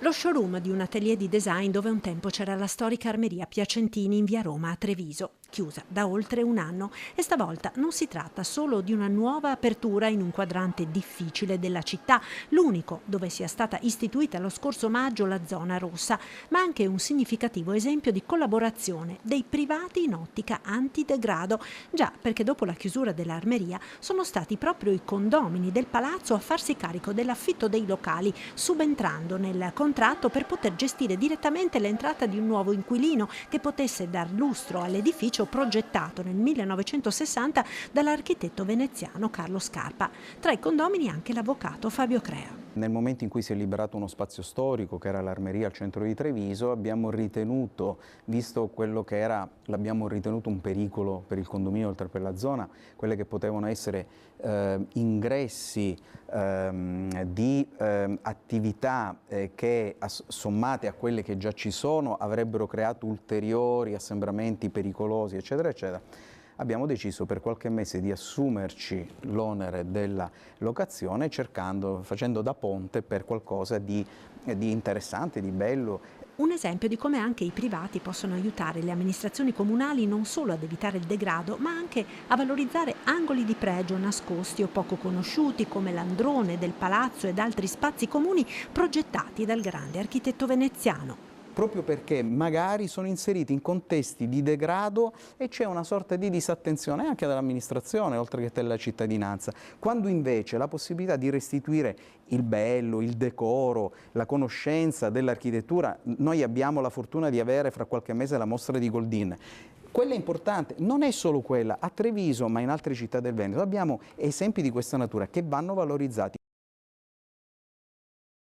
Lo showroom di un atelier di design dove un tempo c'era la storica armeria Piacentini in via Roma a Treviso, chiusa da oltre un anno, e stavolta non si tratta solo di una nuova apertura in un quadrante difficile della città, l'unico dove sia stata istituita lo scorso maggio la zona rossa, ma anche un significativo esempio di collaborazione dei privati in ottica antidegrado, già perché dopo la chiusura dell'armeria sono stati proprio i condomini del palazzo a farsi carico dell'affitto dei locali, subentrando nel contratto per poter gestire direttamente l'entrata di un nuovo inquilino che potesse dar lustro all'edificio progettato nel 1960 dall'architetto veneziano Carlo Scarpa. Tra i condomini anche l'avvocato Fabio Crea. Nel momento in cui si è liberato uno spazio storico, che era l'armeria al centro di Treviso, abbiamo ritenuto, visto quello che era, l'abbiamo ritenuto un pericolo per il condominio oltre per la zona, quelle che potevano essere ingressi di attività che sommate a quelle che già ci sono avrebbero creato ulteriori assembramenti pericolosi, eccetera, eccetera. Abbiamo deciso per qualche mese di assumerci l'onere della locazione facendo da ponte per qualcosa di interessante, di bello. Un esempio di come anche i privati possono aiutare le amministrazioni comunali non solo ad evitare il degrado, ma anche a valorizzare angoli di pregio nascosti o poco conosciuti come l'androne del palazzo ed altri spazi comuni progettati dal grande architetto veneziano. Proprio perché magari sono inseriti in contesti di degrado e c'è una sorta di disattenzione anche dall'amministrazione, oltre che della cittadinanza, quando invece la possibilità di restituire il bello, il decoro, la conoscenza dell'architettura, noi abbiamo la fortuna di avere fra qualche mese la mostra di Goldin. Quella è importante, non è solo quella, a Treviso ma in altre città del Veneto abbiamo esempi di questa natura che vanno valorizzati.